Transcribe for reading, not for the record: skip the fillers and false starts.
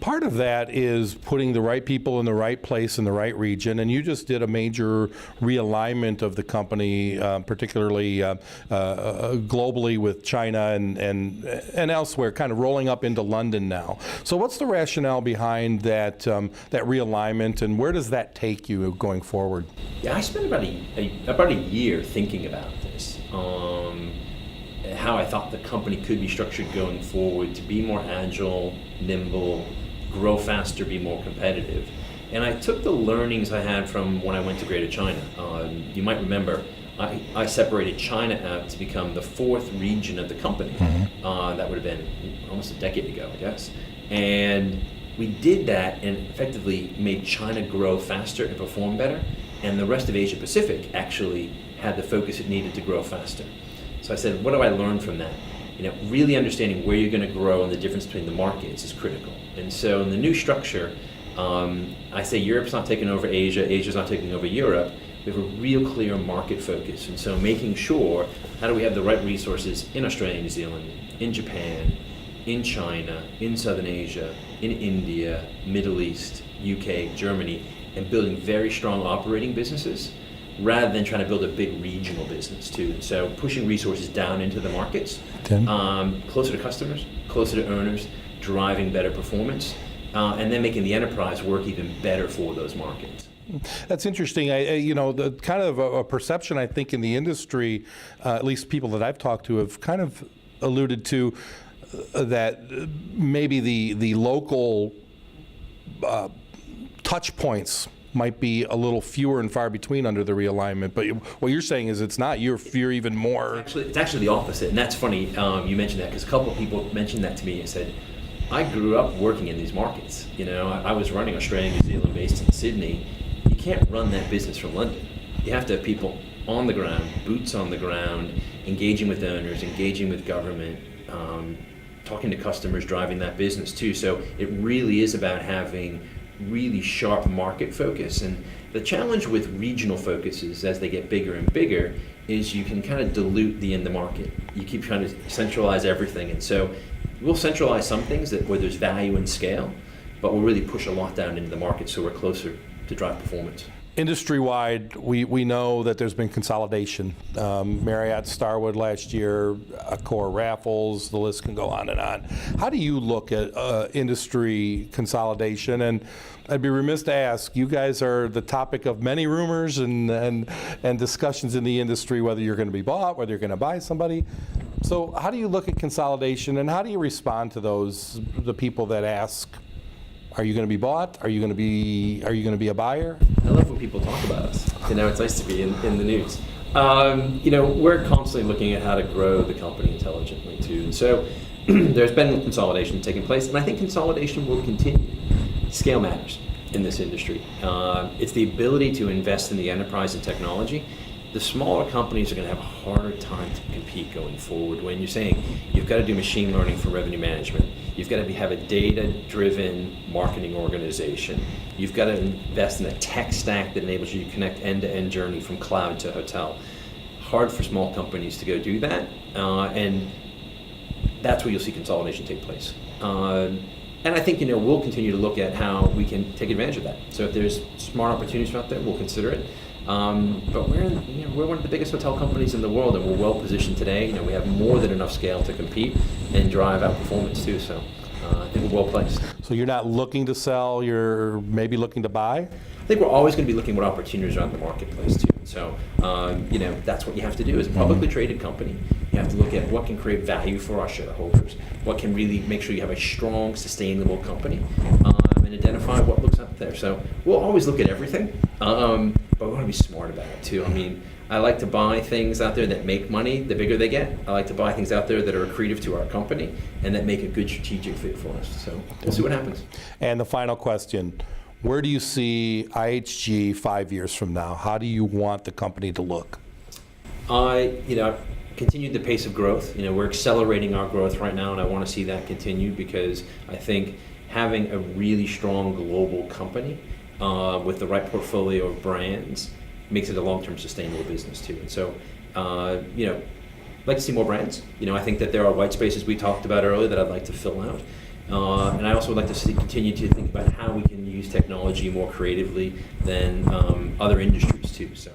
part of that is putting the right people in the right place in the right region, and you just did a major realignment of the company, particularly globally with China and elsewhere, kind of rolling up into London now. So what's the rationale behind that realignment, and where does that take you going forward? Yeah, I spent about a year thinking about this. How I thought the company could be structured going forward to be more agile, nimble, grow faster, be more competitive. And I took the learnings I had from when I went to Greater China. You might remember, I separated China out to become the fourth region of the company. That would have been almost a decade ago, I guess. And we did that and effectively made China grow faster and perform better. And the rest of Asia Pacific actually had the focus it needed to grow faster. So I said, what do I learn from that? Really understanding where you're going to grow and the difference between the markets is critical. And so in the new structure, I say Europe's not taking over Asia, Asia's not taking over Europe. We have a real clear market focus. And so making sure, how do we have the right resources in Australia, New Zealand, in Japan, in China, in Southern Asia, in India, Middle East, UK, Germany, and building very strong operating businesses, rather than trying to build a big regional business too. And so pushing resources down into the markets, closer to customers, closer to owners, driving better performance, and then making the enterprise work even better for those markets. That's interesting. The kind of a perception I think in the industry, at least people that I've talked to have kind of alluded to that maybe the local touch points might be a little fewer and far between under the realignment, but what you're saying is it's not. You're even more. It's actually the opposite, and that's funny you mentioned that, because a couple of people mentioned that to me and said, I grew up working in these markets. I was running Australia, New Zealand, based in Sydney. You can't run that business from London. You have to have people on the ground, boots on the ground, engaging with owners, engaging with government, talking to customers, driving that business too. So it really is about having really sharp market focus. And the challenge with regional focuses as they get bigger and bigger is you can kind of dilute the end market. You keep trying to centralize everything. And so we'll centralize some things where there's value and scale, but we'll really push a lot down into the market so we're closer to drive performance. Industry-wide, we know that there's been consolidation. Marriott, Starwood last year, Accor, Raffles, the list can go on and on. How do you look at industry consolidation? And I'd be remiss to ask, you guys are the topic of many rumors and discussions in the industry, whether you're going to be bought, whether you're going to buy somebody. So how do you look at consolidation, and how do you respond to the people that ask, are you going to be bought? Are you going to be a buyer? I love when people talk about us. It's nice to be in the news. We're constantly looking at how to grow the company intelligently too. And so there's been consolidation taking place, and I think consolidation will continue. Scale matters in this industry. It's the ability to invest in the enterprise and technology. The smaller companies are going to have a harder time to compete going forward when you're saying you've got to do machine learning for revenue management. You've got to have a data-driven marketing organization. You've got to invest in a tech stack that enables you to connect end-to-end journey from cloud to hotel. Hard for small companies to go do that, and that's where you'll see consolidation take place. And I think we'll continue to look at how we can take advantage of that. So if there's smart opportunities out there, we'll consider it. But we're one of the biggest hotel companies in the world, and we're well positioned today. We have more than enough scale to compete and drive out performance too. So I think we're well placed. So you're not looking to sell; you're maybe looking to buy. I think we're always going to be looking at what opportunities are in the marketplace too. So that's what you have to do as a publicly traded company. You have to look at what can create value for our shareholders, what can really make sure you have a strong, sustainable company, and identify what looks out there. So we'll always look at everything. But we want to be smart about it too. I like to buy things out there that make money the bigger they get. I like to buy things out there that are accretive to our company and that make a good strategic fit for us. So we'll see what happens. And the final question, where do you see IHG 5 years from now? How do you want the company to look? Continued the pace of growth. We're accelerating our growth right now, and I want to see that continue because I think having a really strong global company with the right portfolio of brands makes it a long-term sustainable business too. And so, I'd like to see more brands. I think that there are white spaces we talked about earlier that I'd like to fill out. And I also would like to continue to think about how we can use technology more creatively than other industries too. So.